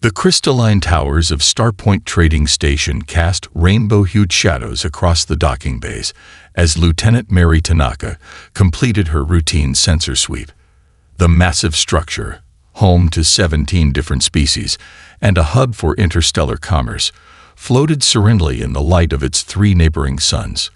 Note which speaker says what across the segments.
Speaker 1: The crystalline towers of Starpoint Trading Station cast rainbow-hued shadows across the docking bays as Lieutenant Mary Tanaka completed her routine sensor sweep. The massive structure, home to 17 different species and a hub for interstellar commerce, floated serenely in the light of its 3 neighboring suns.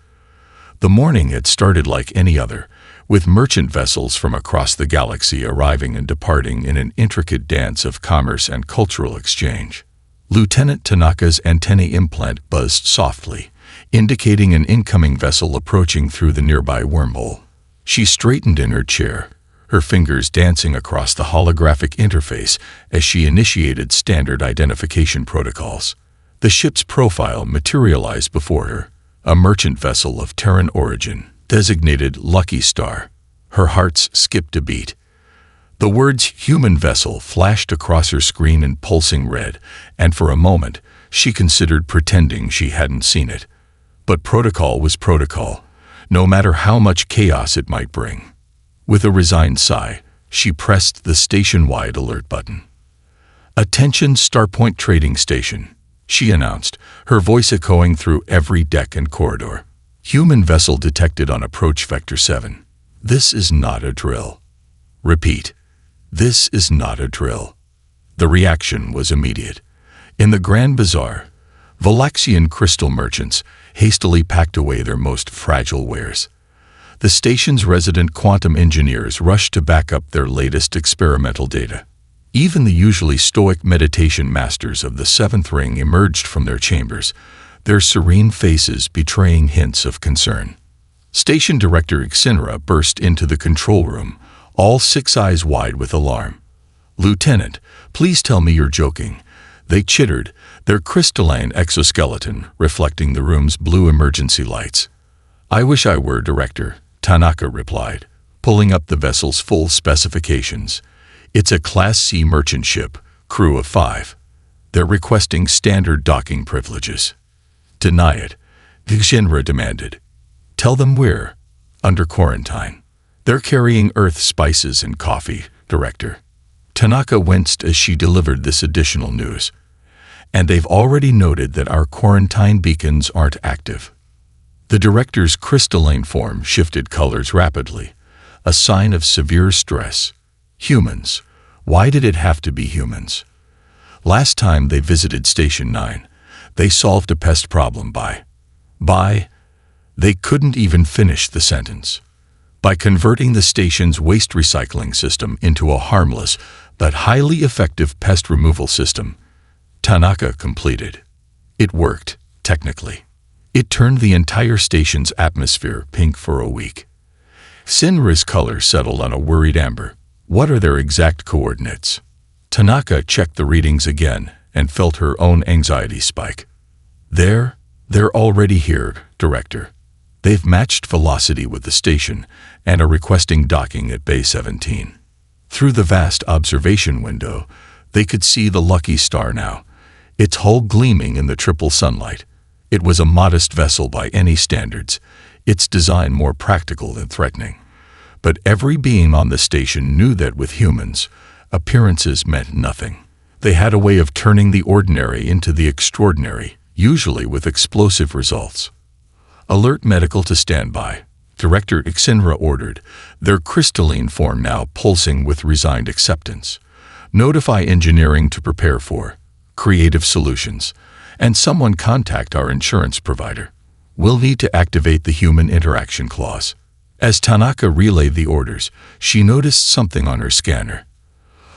Speaker 1: The morning had started like any other, with merchant vessels from across the galaxy arriving and departing in an intricate dance of commerce and cultural exchange. Lieutenant Tanaka's antennae implant buzzed softly, indicating an incoming vessel approaching through the nearby wormhole. She straightened in her chair, her fingers dancing across the holographic interface as she initiated standard identification protocols. The ship's profile materialized before her, a merchant vessel of Terran origin, designated Lucky Star. Her heart skipped a beat. The words human vessel flashed across her screen in pulsing red, and for a moment she considered pretending she hadn't seen it. But protocol was protocol, no matter how much chaos it might bring. With a resigned sigh, she pressed the station-wide alert button. "Attention Starpoint Trading Station," she announced, her voice echoing through every deck and corridor. "Human vessel detected on approach vector 7. This is not a drill." Repeat, "This is not a drill." The reaction was immediate. In the Grand Bazaar, Valaxian crystal merchants hastily packed away their most fragile wares. The station's resident quantum engineers rushed to back up their latest experimental data. Even the usually stoic meditation masters of the 7th ring emerged from their chambers, their serene faces betraying hints of concern. Station Director Ixinra burst into the control room, all 6 eyes wide with alarm. "Lieutenant, please tell me you're joking," they chittered, their crystalline exoskeleton reflecting the room's blue emergency lights. "I wish I were, Director," Tanaka replied, pulling up the vessel's full specifications. "It's a Class C merchant ship, crew of 5. They're requesting standard docking privileges." "Deny it," Ixinra demanded. "Tell them we're under quarantine. They're carrying Earth spices and coffee, Director." Tanaka winced as she delivered this additional news. "And they've already noted that our quarantine beacons aren't active." The Director's crystalline form shifted colors rapidly, a sign of severe stress. Humans. Why did it have to be humans? Last time they visited Station 9, they solved a pest problem by... They couldn't even finish the sentence. By converting the station's waste recycling system into a harmless but highly effective pest removal system, Tanaka completed. It worked, technically. It turned the entire station's atmosphere pink for a week. Sinra's color settled on a worried amber. "What are their exact coordinates?" Tanaka checked the readings again and felt her own anxiety spike. They're already here, Director. They've matched velocity with the station and are requesting docking at Bay 17. Through the vast observation window, they could see the Lucky Star now, its hull gleaming in the triple sunlight. It was a modest vessel by any standards, its design more practical than threatening. But every being on the station knew that with humans, appearances meant nothing. They had a way of turning the ordinary into the extraordinary, usually with explosive results. "Alert medical to standby," Director Ixinra ordered, their crystalline form now pulsing with resigned acceptance. "Notify engineering to prepare for creative solutions, and someone contact our insurance provider. We'll need to activate the human interaction clause." As Tanaka relayed the orders, she noticed something on her scanner.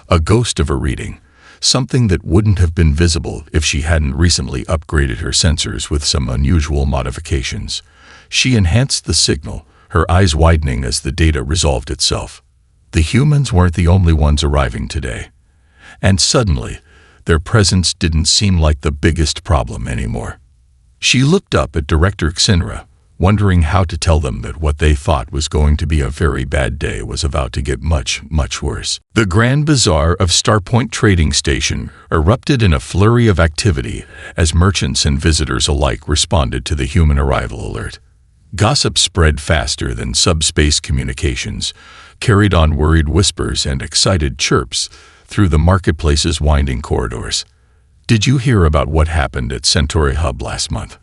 Speaker 1: A ghost of a reading, something that wouldn't have been visible if she hadn't recently upgraded her sensors with some unusual modifications. She enhanced the signal, her eyes widening as the data resolved itself. The humans weren't the only ones arriving today. And suddenly, their presence didn't seem like the biggest problem anymore. She looked up at Director Ixinra, wondering how to tell them that what they thought was going to be a very bad day was about to get much, much worse. The Grand Bazaar of Starpoint Trading Station erupted in a flurry of activity as merchants and visitors alike responded to the human arrival alert. Gossip spread faster than subspace communications, carried on worried whispers and excited chirps through the marketplace's winding corridors. Did you hear about what happened at Centauri Hub last month?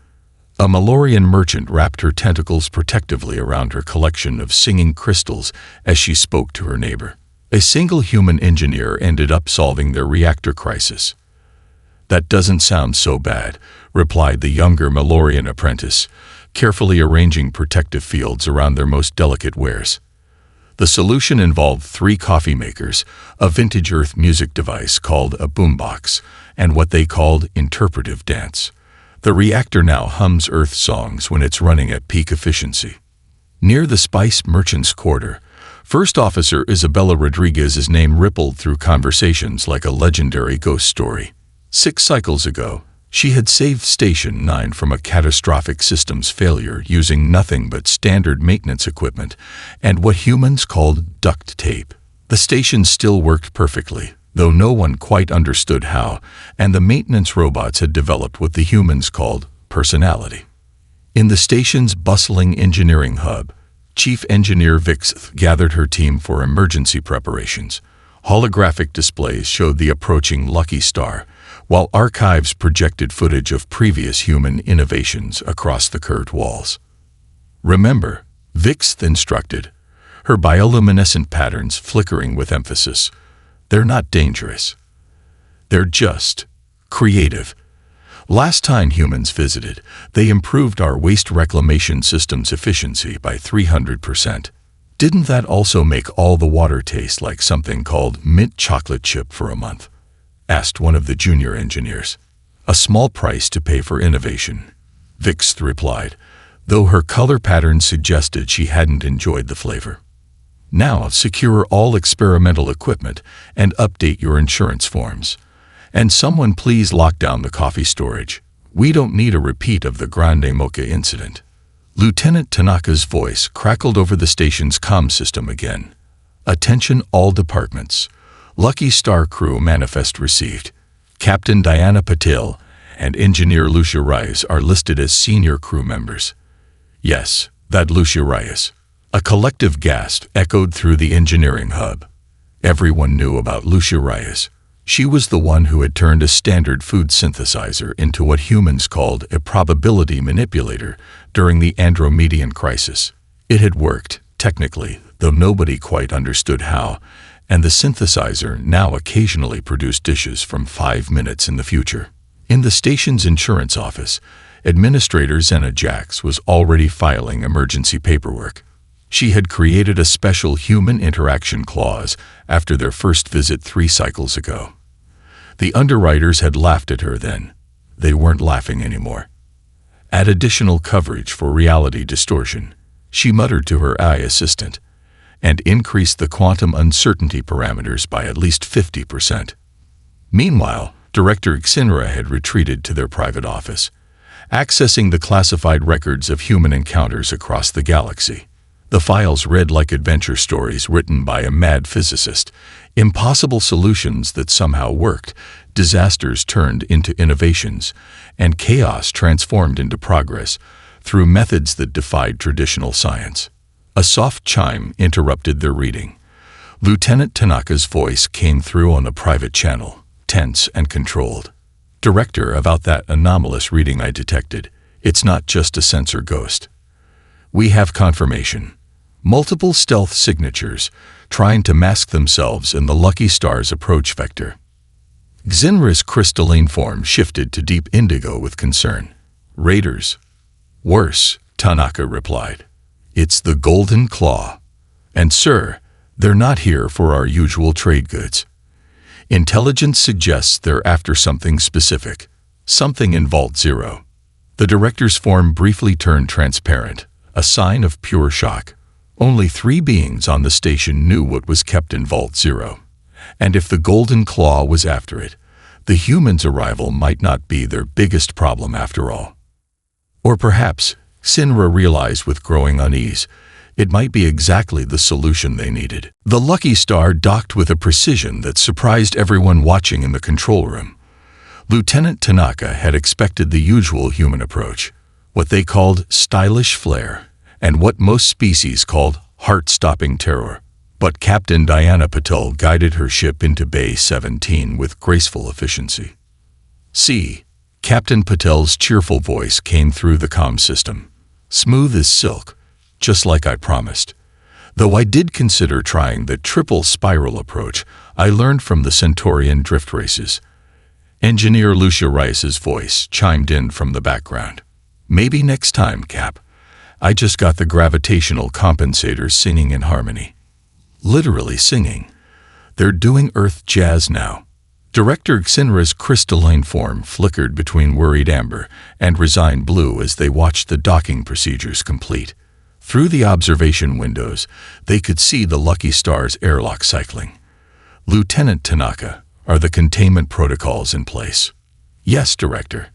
Speaker 1: A Malorian merchant wrapped her tentacles protectively around her collection of singing crystals as she spoke to her neighbor. A single human engineer ended up solving their reactor crisis. That doesn't sound so bad, replied the younger Malorian apprentice, carefully arranging protective fields around their most delicate wares. The solution involved 3 coffee makers, a vintage Earth music device called a boombox, and what they called interpretive dance. The reactor now hums Earth songs when it's running at peak efficiency. Near the spice merchant's quarter, First Officer Isabella Rodriguez's name rippled through conversations like a legendary ghost story. 6 cycles ago, she had saved Station 9 from a catastrophic systems failure using nothing but standard maintenance equipment and what humans called duct tape. The station still worked perfectly, though no one quite understood how, and the maintenance robots had developed what the humans called personality. In the station's bustling engineering hub, Chief Engineer Vix gathered her team for emergency preparations. Holographic displays showed the approaching Lucky Star, while archives projected footage of previous human innovations across the curved walls. Remember, Vix instructed, her bioluminescent patterns flickering with emphasis. They're not dangerous. They're just creative. Last time humans visited, they improved our waste reclamation system's efficiency by 300%. Didn't that also make all the water taste like something called mint chocolate chip for a month? Asked one of the junior engineers. A small price to pay for innovation, Vix replied, though her color pattern suggested she hadn't enjoyed the flavor. Now secure all experimental equipment and update your insurance forms. And someone please lock down the coffee storage. We don't need a repeat of the Grande Mocha incident. Lieutenant Tanaka's voice crackled over the station's comm system again. Attention all departments. Lucky Star crew manifest received. Captain Diana Patil and Engineer Lucia Reyes are listed as senior crew members. Yes, that Lucia Reyes. A collective gasp echoed through the engineering hub. Everyone knew about Lucia Reyes. She was the one who had turned a standard food synthesizer into what humans called a probability manipulator during the Andromedan crisis. It had worked, technically, though nobody quite understood how, and the synthesizer now occasionally produced dishes from 5 minutes in the future. In the station's insurance office, Administrator Zena Jax was already filing emergency paperwork. She had created a special human interaction clause after their first visit 3 cycles ago. The underwriters had laughed at her then. They weren't laughing anymore. Add additional coverage for reality distortion, she muttered to her AI assistant, and increased the quantum uncertainty parameters by at least 50%. Meanwhile, Director Xinra had retreated to their private office, accessing the classified records of human encounters across the galaxy. The files read like adventure stories written by a mad physicist, impossible solutions that somehow worked, disasters turned into innovations, and chaos transformed into progress through methods that defied traditional science. A soft chime interrupted their reading. Lieutenant Tanaka's voice came through on the private channel, tense and controlled. Director, about that anomalous reading I detected, it's not just a sensor ghost. We have confirmation. Multiple stealth signatures trying to mask themselves in the Lucky Star's approach vector. Xinra's crystalline form shifted to deep indigo with concern. Raiders. Worse, Tanaka replied. It's the Golden Claw. And sir, they're not here for our usual trade goods. Intelligence suggests they're after something specific, something in Vault Zero. The director's form briefly turned transparent, a sign of pure shock. Only 3 beings on the station knew what was kept in Vault Zero. And if the Golden Claw was after it, the humans' arrival might not be their biggest problem after all. Or perhaps, Xinra realized with growing unease, it might be exactly the solution they needed. The Lucky Star docked with a precision that surprised everyone watching in the control room. Lieutenant Tanaka had expected the usual human approach, what they called stylish flair, and what most species called heart-stopping terror. But Captain Diana Patel guided her ship into Bay 17 with graceful efficiency. See, Captain Patel's cheerful voice came through the comm system. Smooth as silk, just like I promised. Though I did consider trying the triple spiral approach I learned from the Centaurian drift races. Engineer Lucia Rice's voice chimed in from the background. Maybe next time, Cap. I just got the gravitational compensators singing in harmony. Literally singing. They're doing Earth jazz now. Director Xinra's crystalline form flickered between worried amber and resigned blue as they watched the docking procedures complete. Through the observation windows, they could see the Lucky Star's airlock cycling. Lieutenant Tanaka, are the containment protocols in place? Yes, Director.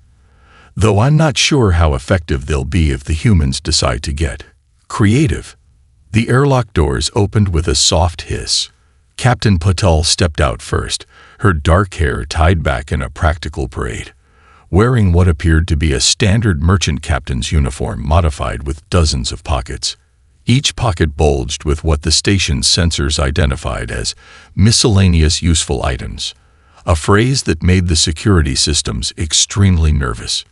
Speaker 1: Though I'm not sure how effective they'll be if the humans decide to get creative. The airlock doors opened with a soft hiss. Captain Patel stepped out first, her dark hair tied back in a practical parade, wearing what appeared to be a standard merchant captain's uniform modified with dozens of pockets. Each pocket bulged with what the station's sensors identified as miscellaneous useful items, a phrase that made the security systems extremely nervous.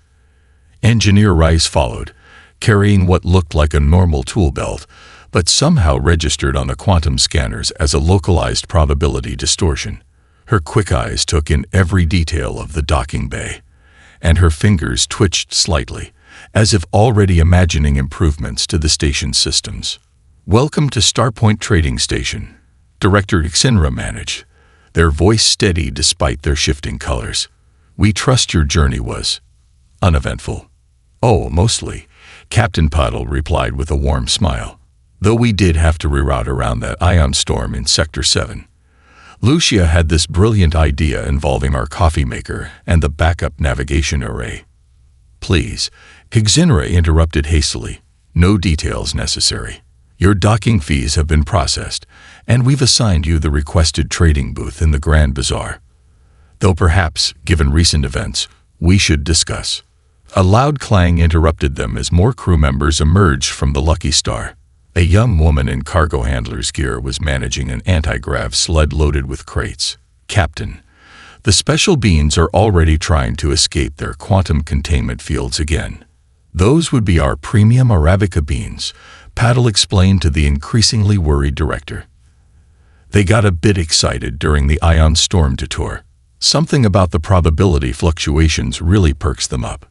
Speaker 1: Engineer Rice followed, carrying what looked like a normal tool belt, but somehow registered on the quantum scanners as a localized probability distortion. Her quick eyes took in every detail of the docking bay, and her fingers twitched slightly, as if already imagining improvements to the station's systems. Welcome to Starpoint Trading Station, Director Xinra managed, their voice steady despite their shifting colors. We trust your journey was uneventful. Oh, mostly, Captain Puddle replied with a warm smile, though we did have to reroute around that ion storm in Sector 7. Lucia had this brilliant idea involving our coffee maker and the backup navigation array. Please, Xinra interrupted hastily. No details necessary. Your docking fees have been processed, and we've assigned you the requested trading booth in the Grand Bazaar. Though perhaps, given recent events, we should discuss. A loud clang interrupted them as more crew members emerged from the Lucky Star. A young woman in cargo handler's gear was managing an anti-grav sled loaded with crates. Captain, the special beings are already trying to escape their quantum containment fields again. Those would be our premium Arabica beans, Paddle explained to the increasingly worried director. They got a bit excited during the ion storm detour. Something about the probability fluctuations really perks them up.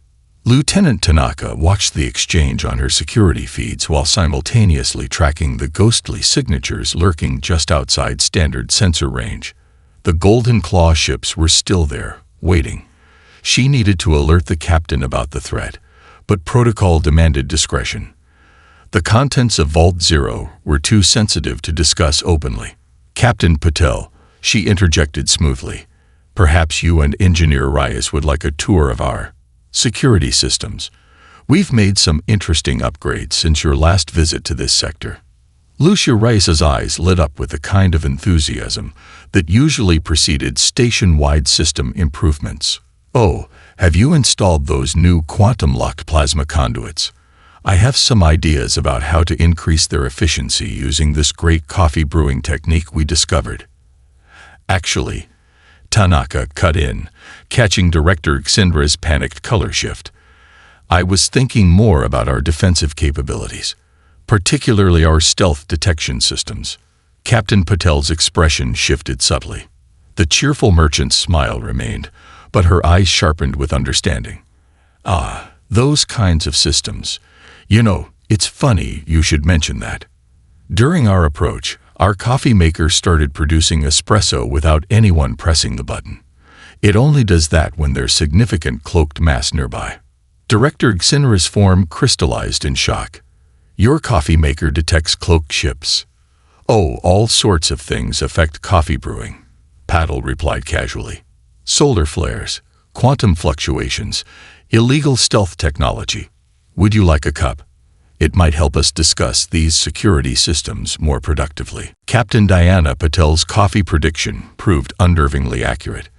Speaker 1: Lieutenant Tanaka watched the exchange on her security feeds while simultaneously tracking the ghostly signatures lurking just outside standard sensor range. The Golden Claw ships were still there, waiting. She needed to alert the captain about the threat, but protocol demanded discretion. The contents of Vault Zero were too sensitive to discuss openly. Captain Patel, she interjected smoothly, perhaps you and Engineer Reyes would like a tour of our security systems. We've made some interesting upgrades since your last visit to this sector. Lucia Rice's eyes lit up with the kind of enthusiasm that usually preceded station-wide system improvements. Oh, have you installed those new quantum-locked plasma conduits? I have some ideas about how to increase their efficiency using this great coffee brewing technique we discovered. Actually, Tanaka cut in, catching Director Xinra's panicked color shift. I was thinking more about our defensive capabilities, particularly our stealth detection systems. Captain Patel's expression shifted subtly. The cheerful merchant's smile remained, but her eyes sharpened with understanding. Ah, those kinds of systems. You know, it's funny you should mention that. During our approach, our coffee maker started producing espresso without anyone pressing the button. It only does that when there's significant cloaked mass nearby. Director Xinra's form crystallized in shock. Your coffee maker detects cloaked ships. Oh, all sorts of things affect coffee brewing, Paddle replied casually. Solar flares, quantum fluctuations, illegal stealth technology. Would you like a cup? It might help us discuss these security systems more productively. Captain Diana Patel's coffee prediction proved unnervingly accurate.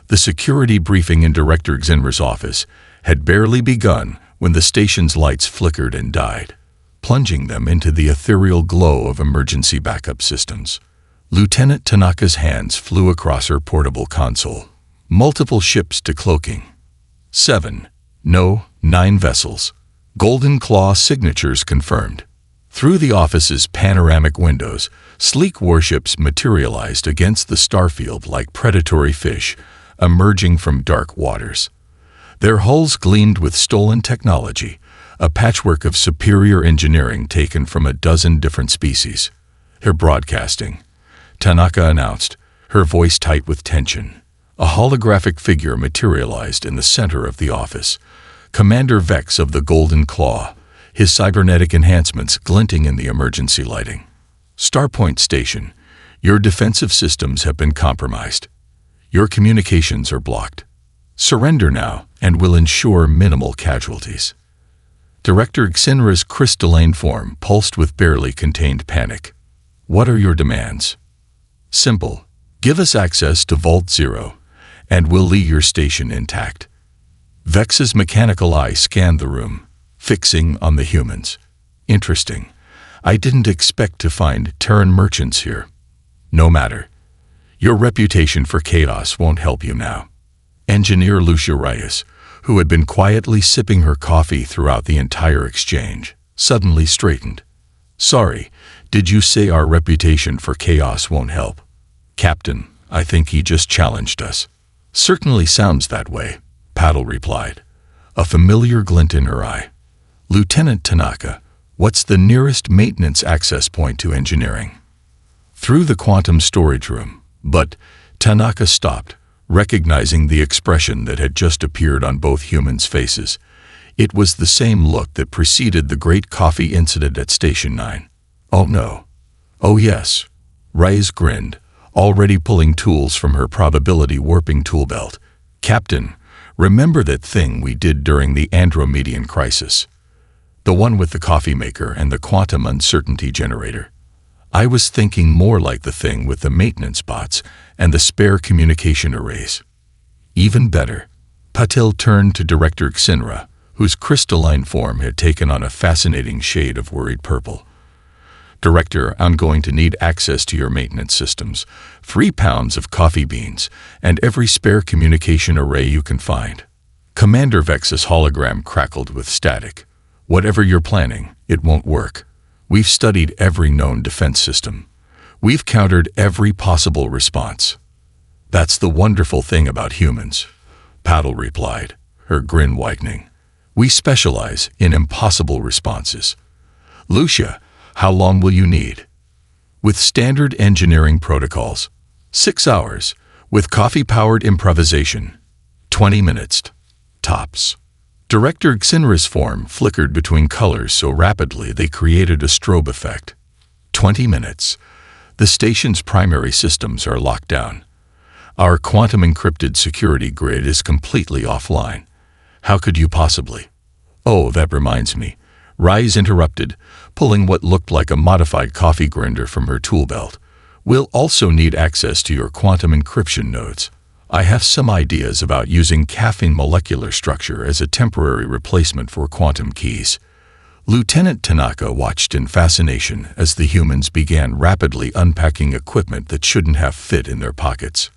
Speaker 1: The security briefing in Director Xinra's office had barely begun when the station's lights flickered and died, plunging them into the ethereal glow of emergency backup systems. Lieutenant Tanaka's hands flew across her portable console. Multiple ships to cloaking. 7. No, 9 vessels. Golden Claw signatures confirmed. Through the office's panoramic windows, sleek warships materialized against the starfield like predatory fish emerging from dark waters. Their hulls gleamed with stolen technology, a patchwork of superior engineering taken from a dozen different species. "Her broadcasting," Tanaka announced, her voice tight with tension. A holographic figure materialized in the center of the office. Commander Vex of the Golden Claw, his cybernetic enhancements glinting in the emergency lighting. "Starpoint Station, your defensive systems have been compromised. Your communications are blocked. Surrender now, and we'll ensure minimal casualties." Director Xinra's crystalline form pulsed with barely contained panic. "What are your demands?" "Simple. Give us access to Vault Zero, and we'll leave your station intact." Vex's mechanical eye scanned the room, fixing on the humans. "Interesting. I didn't expect to find Terran merchants here. No matter. Your reputation for chaos won't help you now." Engineer Lucia Reyes, who had been quietly sipping her coffee throughout the entire exchange, suddenly straightened. "Sorry, did you say our reputation for chaos won't help?" "Captain, I think he just challenged us." "Certainly sounds that way," Paddle replied, a familiar glint in her eye. "Lieutenant Tanaka, what's the nearest maintenance access point to engineering?" "Through the quantum storage room," but Tanaka stopped, recognizing the expression that had just appeared on both humans' faces. It was the same look that preceded the great coffee incident at Station 9. "Oh no." "Oh yes." Reyes grinned, already pulling tools from her probability warping tool belt. "Captain, remember that thing we did during the Andromedian crisis? The one with the coffee maker and the quantum uncertainty generator? I was thinking more like the thing with the maintenance bots and the spare communication arrays." "Even better." Patil turned to Director Xinra, whose crystalline form had taken on a fascinating shade of worried purple. "Director, I'm going to need access to your maintenance systems, 3 pounds of coffee beans, and every spare communication array you can find." Commander Vex's hologram crackled with static. "Whatever you're planning, it won't work. We've studied every known defense system. We've countered every possible response." "That's the wonderful thing about humans," Paddle replied, her grin widening. "We specialize in impossible responses." "Lucia, how long will you need?" "With standard engineering protocols, 6 hours. With coffee-powered improvisation, 20 minutes. Tops." Director Xinra's form flickered between colors so rapidly they created a strobe effect. 20 minutes. The station's primary systems are locked down. Our quantum-encrypted security grid is completely offline. How could you possibly? "Oh, that reminds me." Reyes interrupted, pulling what looked like a modified coffee grinder from her tool belt. "We'll also need access to your quantum encryption nodes. I have some ideas about using caffeine molecular structure as a temporary replacement for quantum keys." Lieutenant Tanaka watched in fascination as the humans began rapidly unpacking equipment that shouldn't have fit in their pockets.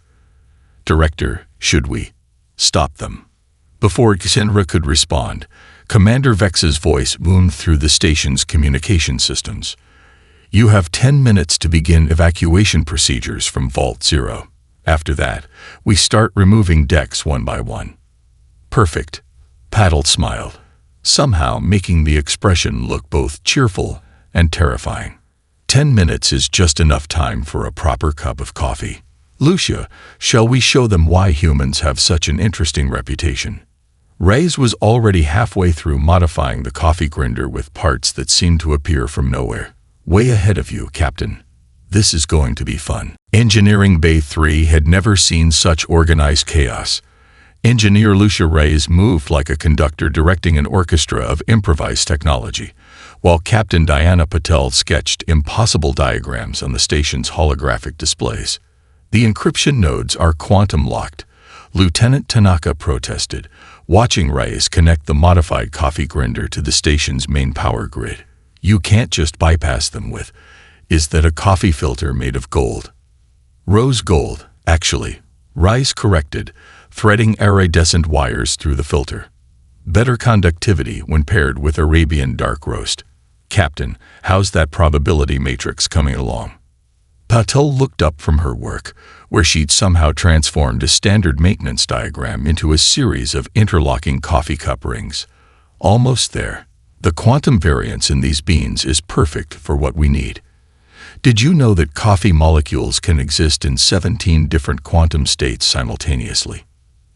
Speaker 1: "Director, should we stop them?" Before Xinra could respond, Commander Vex's voice boomed through the station's communication systems. "You have 10 minutes to begin evacuation procedures from Vault Zero. After that, we start removing decks one by one." "Perfect." Paddle smiled, somehow making the expression look both cheerful and terrifying. 10 minutes is just enough time for a proper cup of coffee. "Lucia, shall we show them why humans have such an interesting reputation?" Reyes was already halfway through modifying the coffee grinder with parts that seemed to appear from nowhere. "Way ahead of you, Captain. This is going to be fun." Engineering Bay 3 had never seen such organized chaos. Engineer Lucia Reyes moved like a conductor directing an orchestra of improvised technology, while Captain Diana Patel sketched impossible diagrams on the station's holographic displays. "The encryption nodes are quantum locked," Lieutenant Tanaka protested, watching Reyes connect the modified coffee grinder to the station's main power grid. "You can't just bypass them with, is that a coffee filter made of gold?" "Rose gold, actually," Reyes corrected, threading iridescent wires through the filter. Better conductivity when paired with Arabian dark roast. Captain, how's that probability matrix coming along? Patel looked up from her work, where she'd somehow transformed a standard maintenance diagram into a series of interlocking coffee cup rings. Almost there. The quantum variance in these beans is perfect for what we need. Did you know that coffee molecules can exist in 17 different quantum states simultaneously?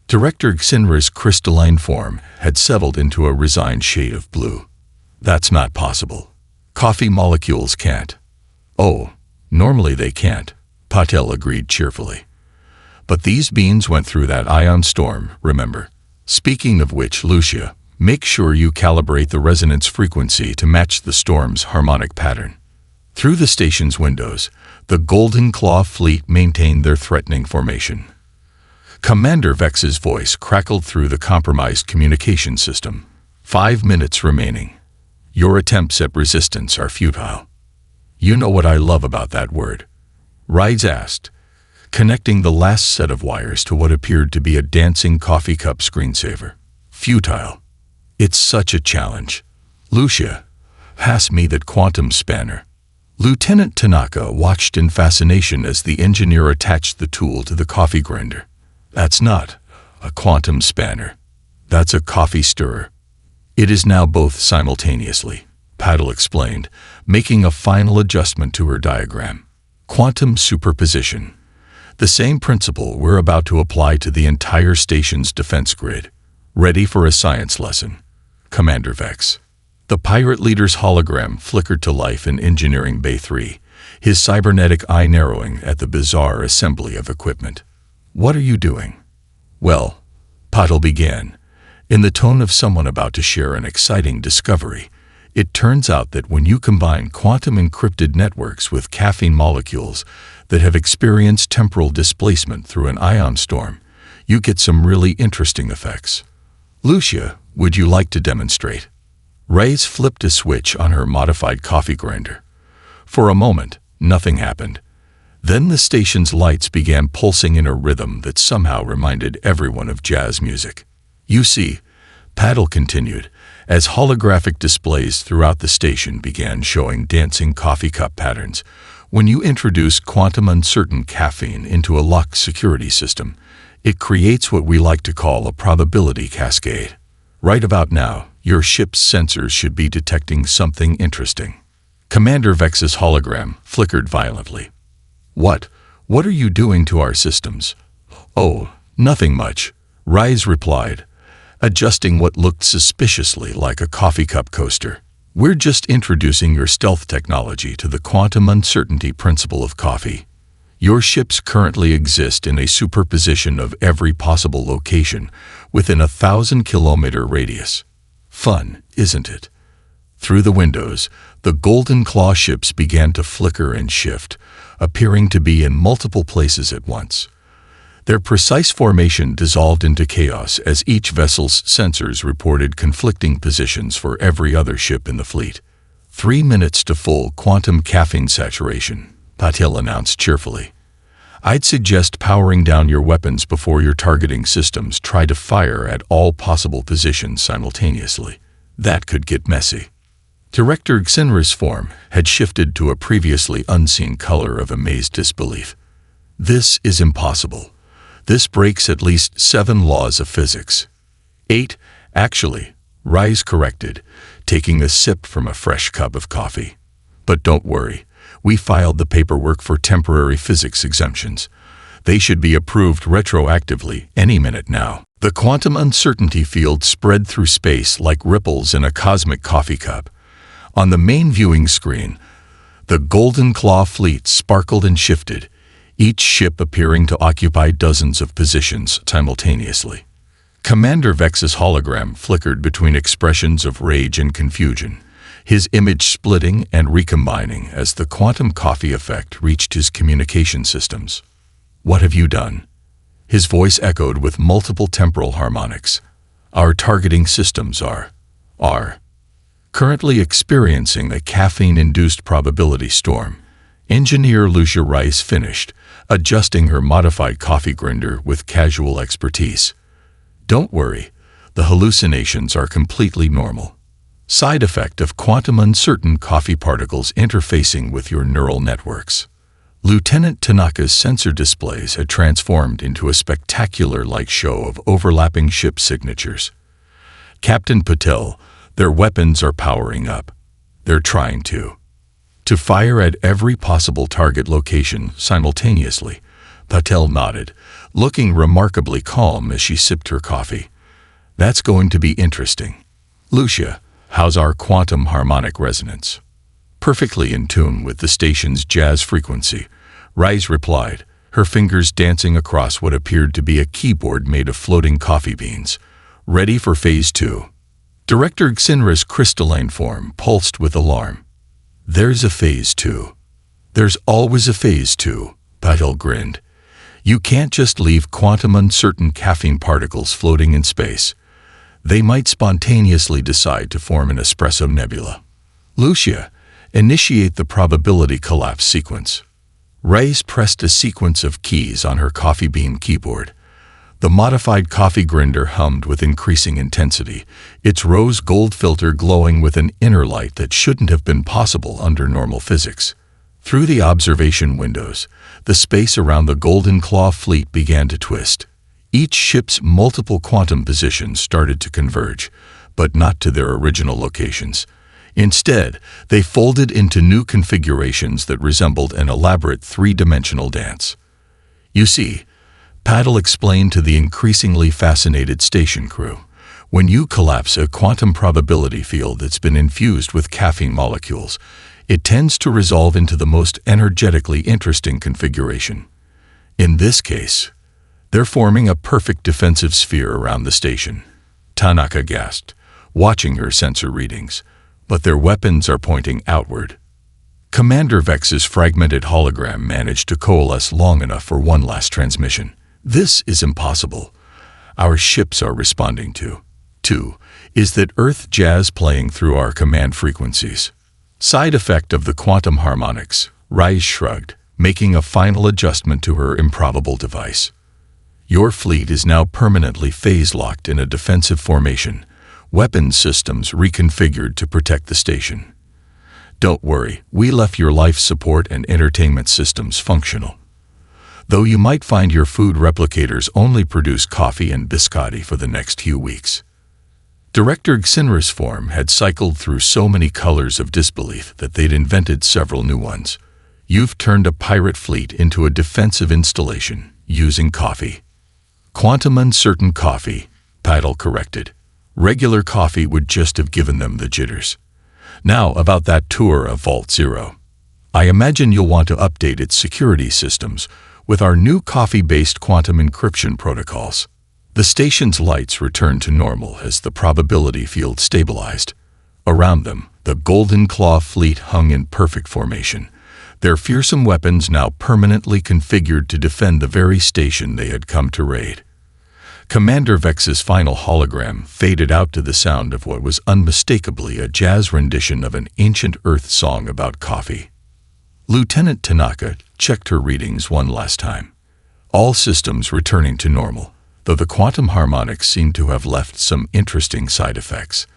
Speaker 1: Director Xinra's crystalline form had settled into a resigned shade of blue. That's not possible. Coffee molecules can't. Oh, normally they can't, Patel agreed cheerfully. But these beans went through that ion storm, remember? Speaking of which, Lucia, make sure you calibrate the resonance frequency to match the storm's harmonic pattern. Through the station's windows, the Golden Claw fleet maintained their threatening formation. Commander Vex's voice crackled through the compromised communication system. 5 minutes remaining. Your attempts at resistance are futile. You know what I love about that word? Rides asked, connecting the last set of wires to what appeared to be a dancing coffee cup screensaver. Futile. It's such a challenge. Lucia, pass me that quantum spanner. Lieutenant Tanaka watched in fascination as the engineer attached the tool to the coffee grinder. That's not a quantum spanner. That's a coffee stirrer. It is now both simultaneously, Patel explained, making a final adjustment to her diagram. Quantum superposition. The same principle we're about to apply to the entire station's defense grid. Ready for a science lesson, Commander Vex. The pirate leader's hologram flickered to life in Engineering Bay 3, his cybernetic eye narrowing at the bizarre assembly of equipment. What are you doing? Well, Patel began, in the tone of someone about to share an exciting discovery. It turns out that when you combine quantum encrypted networks with caffeine molecules that have experienced temporal displacement through an ion storm, you get some really interesting effects. Lucia, would you like to demonstrate? Reyes flipped a switch on her modified coffee grinder. For a moment, nothing happened. Then the station's lights began pulsing in a rhythm that somehow reminded everyone of jazz music. You see, Patel continued, as holographic displays throughout the station began showing dancing coffee cup patterns. When you introduce quantum uncertain caffeine into a locked security system, it creates what we like to call a probability cascade. Right about now, your ship's sensors should be detecting something interesting. Commander Vex's hologram flickered violently. What are you doing to our systems? Oh, nothing much, Rise replied, adjusting what looked suspiciously like a coffee cup coaster. We're just introducing your stealth technology to the quantum uncertainty principle of coffee. Your ships currently exist in a superposition of every possible location within a 1,000-kilometer radius. Fun, isn't it? Through the windows, the Golden Claw ships began to flicker and shift, appearing to be in multiple places at once. Their precise formation dissolved into chaos as each vessel's sensors reported conflicting positions for every other ship in the fleet. 3 minutes to full quantum caffeine saturation, Patel announced cheerfully. I'd suggest powering down your weapons before your targeting systems try to fire at all possible positions simultaneously. That could get messy. Director Xinra's form had shifted to a previously unseen color of amazed disbelief. This is impossible. This breaks at least 7 laws of physics. 8, actually, Rise corrected, taking a sip from a fresh cup of coffee. But don't worry, we filed the paperwork for temporary physics exemptions. They should be approved retroactively any minute now. The quantum uncertainty field spread through space like ripples in a cosmic coffee cup. On the main viewing screen, the Golden Claw fleet sparkled and shifted, each ship appearing to occupy dozens of positions simultaneously. Commander Vex's hologram flickered between expressions of rage and confusion, his image splitting and recombining as the quantum coffee effect reached his communication systems. What have you done? His voice echoed with multiple temporal harmonics. Our targeting systems are currently experiencing a caffeine-induced probability storm. Engineer Lucia Rice finished, adjusting her modified coffee grinder with casual expertise. Don't worry, the hallucinations are completely normal. Side effect of quantum uncertain coffee particles interfacing with your neural networks. Lieutenant Tanaka's sensor displays had transformed into a spectacular light show of overlapping ship signatures. Captain Patel, their weapons are powering up. They're trying to fire at every possible target location simultaneously. Patel nodded, looking remarkably calm as she sipped her coffee. That's going to be interesting. Lucia, how's our quantum harmonic resonance? Perfectly in tune with the station's jazz frequency, Rise replied, her fingers dancing across what appeared to be a keyboard made of floating coffee beans. Ready for Phase 2. Director Xinra's crystalline form pulsed with alarm. There's a Phase 2. There's always a Phase 2, Patel grinned. You can't just leave quantum uncertain caffeine particles floating in space. They might spontaneously decide to form an espresso nebula. Lucia, initiate the probability collapse sequence. Reyes pressed a sequence of keys on her coffee bean keyboard. The modified coffee grinder hummed with increasing intensity, its rose gold filter glowing with an inner light that shouldn't have been possible under normal physics. Through the observation windows, the space around the Golden Claw fleet began to twist. Each ship's multiple quantum positions started to converge, but not to their original locations. Instead, they folded into new configurations that resembled an elaborate three-dimensional dance. You see, Paddle explained to the increasingly fascinated station crew, when you collapse a quantum probability field that's been infused with caffeine molecules, it tends to resolve into the most energetically interesting configuration. In this case, they're forming a perfect defensive sphere around the station. Tanaka gasped, watching her sensor readings. But their weapons are pointing outward. Commander Vex's fragmented hologram managed to coalesce long enough for one last transmission. This is impossible. Our ships are responding to. Is that Earth jazz playing through our command frequencies. Side effect of the quantum harmonics, Rise shrugged, making a final adjustment to her improbable device. Your fleet is now permanently phase-locked in a defensive formation. Weapons systems reconfigured to protect the station. Don't worry, we left your life support and entertainment systems functional. Though you might find your food replicators only produce coffee and biscotti for the next few weeks. Director Xinra's form had cycled through so many colors of disbelief that they'd invented several new ones. You've turned a pirate fleet into a defensive installation, using coffee. Quantum uncertain coffee, Paddle corrected. Regular coffee would just have given them the jitters. Now about that tour of Vault Zero. I imagine you'll want to update its security systems with our new coffee-based quantum encryption protocols. The station's lights returned to normal as the probability field stabilized. Around them, the Golden Claw fleet hung in perfect formation, their fearsome weapons now permanently configured to defend the very station they had come to raid. Commander Vex's final hologram faded out to the sound of what was unmistakably a jazz rendition of an ancient Earth song about coffee. Lieutenant Tanaka checked her readings one last time. All systems returning to normal, though the quantum harmonics seemed to have left some interesting side effects.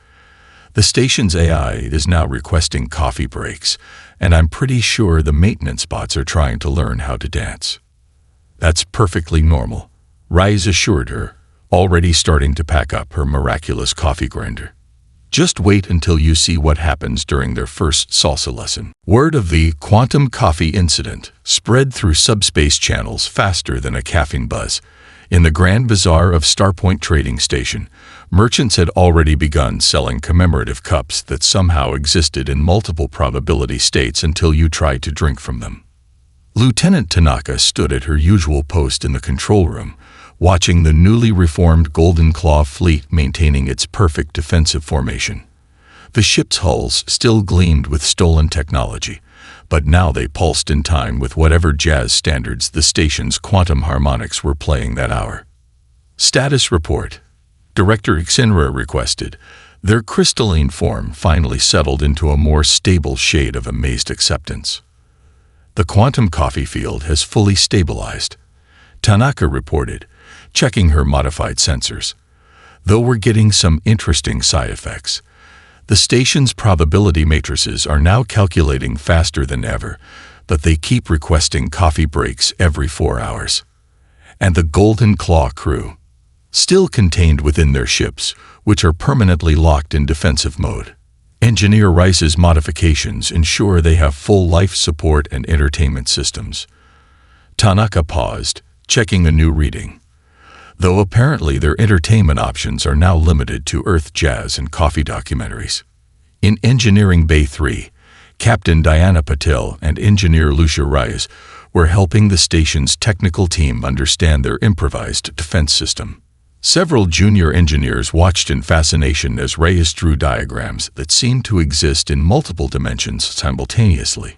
Speaker 1: The station's AI is now requesting coffee breaks, and I'm pretty sure the maintenance bots are trying to learn how to dance. That's perfectly normal, Rise assured her, already starting to pack up her miraculous coffee grinder. Just wait until you see what happens during their first salsa lesson. Word of the quantum coffee incident spread through subspace channels faster than a caffeine buzz. In the Grand Bazaar of Starpoint Trading Station, merchants had already begun selling commemorative cups that somehow existed in multiple probability states until you tried to drink from them. Lieutenant Tanaka stood at her usual post in the control room, watching the newly reformed Golden Claw fleet maintaining its perfect defensive formation. The ship's hulls still gleamed with stolen technology, but now they pulsed in time with whatever jazz standards the station's quantum harmonics were playing that hour. Status report, Director Xinra requested. Their crystalline form finally settled into a more stable shade of amazed acceptance. The quantum coffee field has fully stabilized, Tanaka reported, checking her modified sensors. Though we're getting some interesting side effects. The station's probability matrices are now calculating faster than ever, but they keep requesting coffee breaks every 4 hours. And the Golden Claw crew, still contained within their ships, which are permanently locked in defensive mode. Engineer Rice's modifications ensure they have full life support and entertainment systems. Tanaka paused, checking a new reading. Though apparently their entertainment options are now limited to Earth jazz and coffee documentaries. In Engineering Bay 3, Captain Diana Patel and Engineer Lucia Reyes were helping the station's technical team understand their improvised defense system. Several junior engineers watched in fascination as Reyes drew diagrams that seemed to exist in multiple dimensions simultaneously.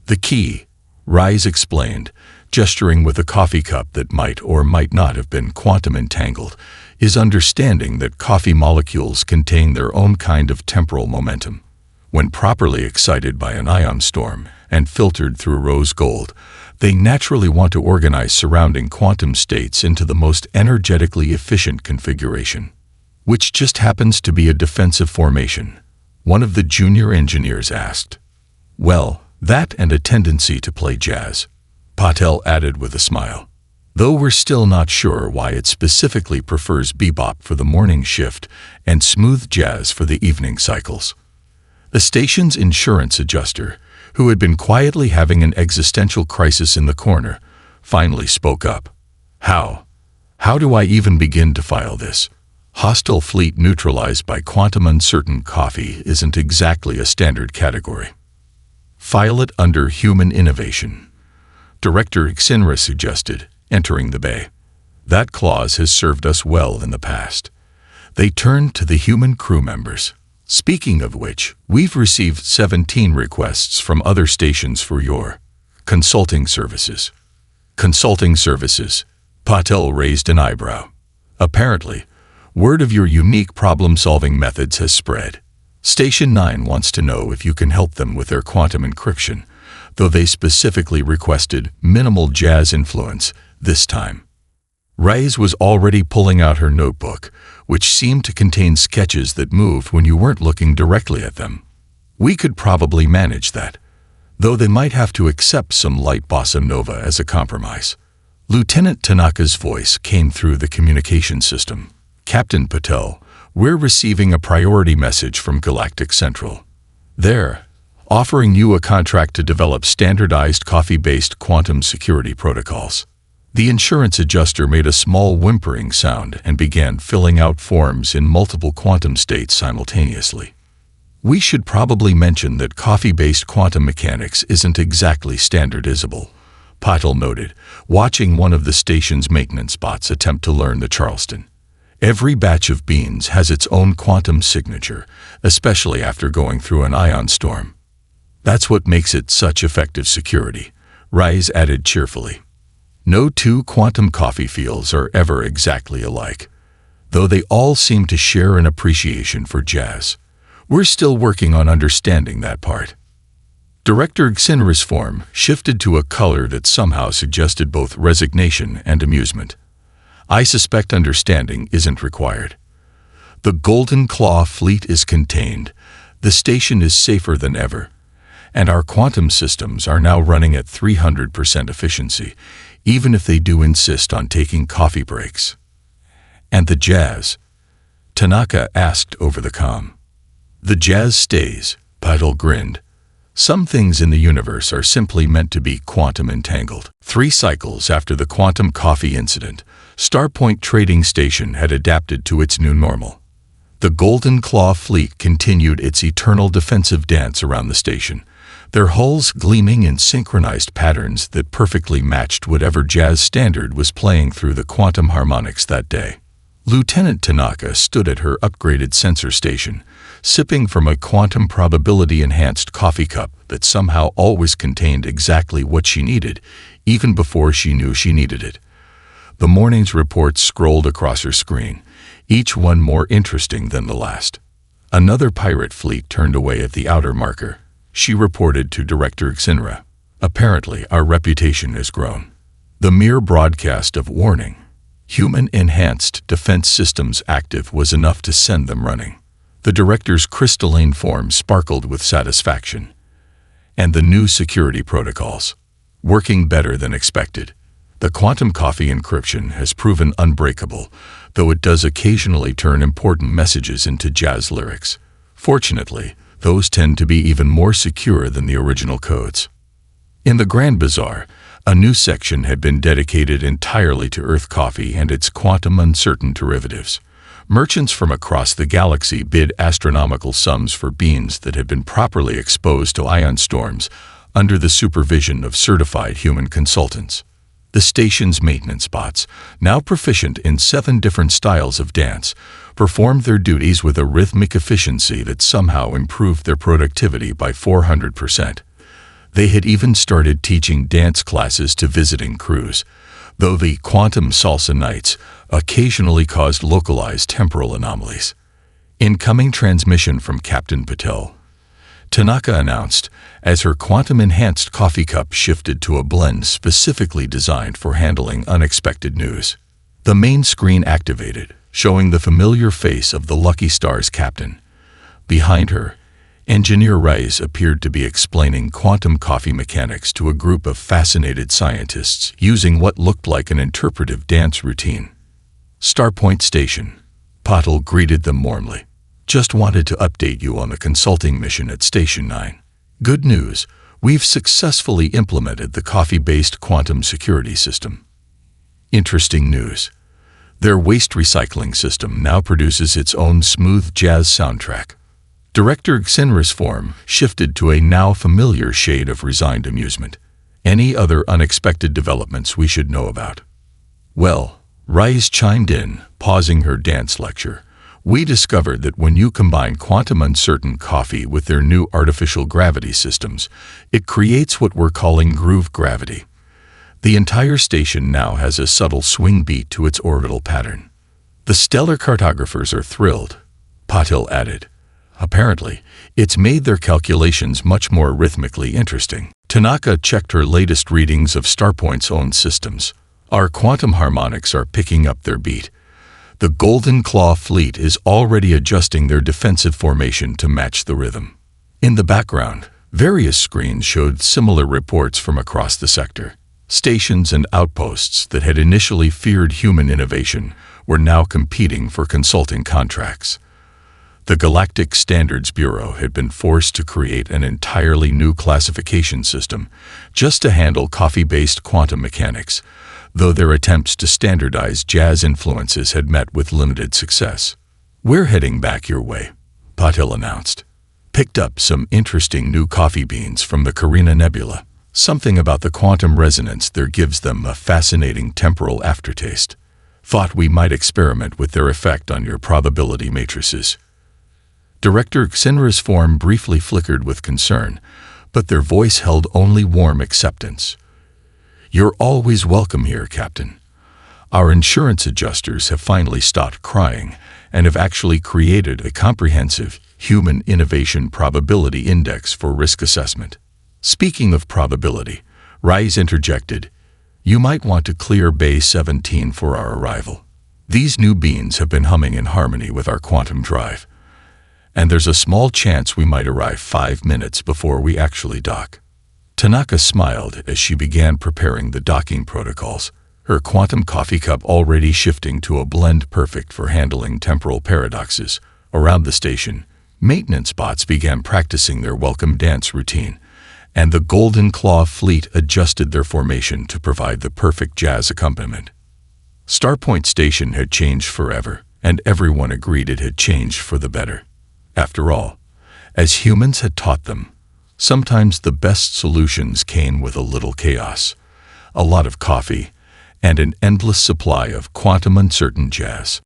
Speaker 1: The key, Reyes explained, gesturing with a coffee cup that might or might not have been quantum entangled, is understanding that coffee molecules contain their own kind of temporal momentum. When properly excited by an ion storm and filtered through rose gold, they naturally want to organize surrounding quantum states into the most energetically efficient configuration, which just happens to be a defensive formation, one of the junior engineers asked. Well, that and a tendency to play jazz, Patel added with a smile. Though we're still not sure why it specifically prefers bebop for the morning shift and smooth jazz for the evening cycles. The station's insurance adjuster, who had been quietly having an existential crisis in the corner, finally spoke up. How do I even begin to file this? Hostile fleet neutralized by quantum uncertain coffee isn't exactly a standard category. File it under human innovation, Director Xinra suggested, entering the bay. That clause has served us well in the past. They turned to the human crew members. Speaking of which, we've received 17 requests from other stations for your consulting services. Consulting services, Patel raised an eyebrow. Apparently, word of your unique problem-solving methods has spread. Station 9 wants to know if you can help them with their quantum encryption, though they specifically requested minimal jazz influence this time. Reyes was already pulling out her notebook, which seemed to contain sketches that moved when you weren't looking directly at them. We could probably manage that, though they might have to accept some light bossa nova as a compromise. Lieutenant Tanaka's voice came through the communication system. Captain Patel, we're receiving a priority message from Galactic Central. They're offering you a contract to develop standardized coffee-based quantum security protocols. The insurance adjuster made a small whimpering sound and began filling out forms in multiple quantum states simultaneously. We should probably mention that coffee-based quantum mechanics isn't exactly standardizable, Patel noted, watching one of the station's maintenance bots attempt to learn the Charleston. Every batch of beans has its own quantum signature, especially after going through an ion storm. That's what makes it such effective security, Reyes added cheerfully. No two quantum coffee fields are ever exactly alike, though they all seem to share an appreciation for jazz. We're still working on understanding that part. Director Xinra's form shifted to a color that somehow suggested both resignation and amusement. I suspect understanding isn't required. The Golden Claw fleet is contained, the station is safer than ever, and our quantum systems are now running at 300% efficiency, even if they do insist on taking coffee breaks. And the jazz? Tanaka asked over the comm. The jazz stays, Patel grinned. Some things in the universe are simply meant to be quantum entangled. 3 cycles after the quantum coffee incident, Starpoint Trading Station had adapted to its new normal. The Golden Claw fleet continued its eternal defensive dance around the station, their hulls gleaming in synchronized patterns that perfectly matched whatever jazz standard was playing through the quantum harmonics that day. Lieutenant Tanaka stood at her upgraded sensor station, sipping from a quantum probability-enhanced coffee cup that somehow always contained exactly what she needed, even before she knew she needed it. The morning's reports scrolled across her screen, each one more interesting than the last. Another pirate fleet turned away at the outer marker, she reported to Director Xinra. Apparently, our reputation has grown. The mere broadcast of warning, human-enhanced defense systems active, was enough to send them running. The director's crystalline form sparkled with satisfaction. And the new security protocols, working better than expected. The quantum coffee encryption has proven unbreakable, though it does occasionally turn important messages into jazz lyrics. Fortunately, those tend to be even more secure than the original codes. In the Grand Bazaar, a new section had been dedicated entirely to Earth coffee and its quantum uncertain derivatives. Merchants from across the galaxy bid astronomical sums for beans that had been properly exposed to ion storms under the supervision of certified human consultants. The station's maintenance bots, now proficient in 7 different styles of dance, performed their duties with a rhythmic efficiency that somehow improved their productivity by 400%. They had even started teaching dance classes to visiting crews, though the quantum salsa nights occasionally caused localized temporal anomalies. Incoming transmission from Captain Patel, Tanaka announced, as her quantum-enhanced coffee cup shifted to a blend specifically designed for handling unexpected news. The main screen activated, showing the familiar face of the Lucky Star's captain. Behind her, Engineer Rice appeared to be explaining quantum coffee mechanics to a group of fascinated scientists using what looked like an interpretive dance routine. Starpoint Station. Patel greeted them warmly. Just wanted to update you on the consulting mission at Station 9. Good news, we've successfully implemented the coffee-based quantum security system. Interesting news. Their waste recycling system now produces its own smooth jazz soundtrack. Director Xenris' form shifted to a now familiar shade of resigned amusement. Any other unexpected developments we should know about? Well, Rice chimed in, pausing her dance lecture. We discovered that when you combine quantum uncertain coffee with their new artificial gravity systems, it creates what we're calling groove gravity. The entire station now has a subtle swing beat to its orbital pattern. The stellar cartographers are thrilled, Patil added. Apparently, it's made their calculations much more rhythmically interesting. Tanaka checked her latest readings of Starpoint's own systems. Our quantum harmonics are picking up their beat. The Golden Claw fleet is already adjusting their defensive formation to match the rhythm. In the background, various screens showed similar reports from across the sector. Stations and outposts that had initially feared human innovation were now competing for consulting contracts. The Galactic Standards Bureau had been forced to create an entirely new classification system just to handle coffee-based quantum mechanics, though their attempts to standardize jazz influences had met with limited success. We're heading back your way, Patil announced. Picked up some interesting new coffee beans from the Carina Nebula. Something about the quantum resonance there gives them a fascinating temporal aftertaste. Thought we might experiment with their effect on your probability matrices. Director Xenris' form briefly flickered with concern, but their voice held only warm acceptance. You're always welcome here, Captain. Our insurance adjusters have finally stopped crying and have actually created a comprehensive human innovation probability index for risk assessment. Speaking of probability, Rise interjected, you might want to clear Bay 17 for our arrival. These new beans have been humming in harmony with our quantum drive, and there's a small chance we might arrive 5 minutes before we actually dock. Tanaka smiled as she began preparing the docking protocols, her quantum coffee cup already shifting to a blend perfect for handling temporal paradoxes. Around the station, maintenance bots began practicing their welcome dance routine, and the Golden Claw fleet adjusted their formation to provide the perfect jazz accompaniment. Starpoint Station had changed forever, and everyone agreed it had changed for the better. After all, as humans had taught them, sometimes the best solutions came with a little chaos, a lot of coffee, and an endless supply of quantum uncertain jazz.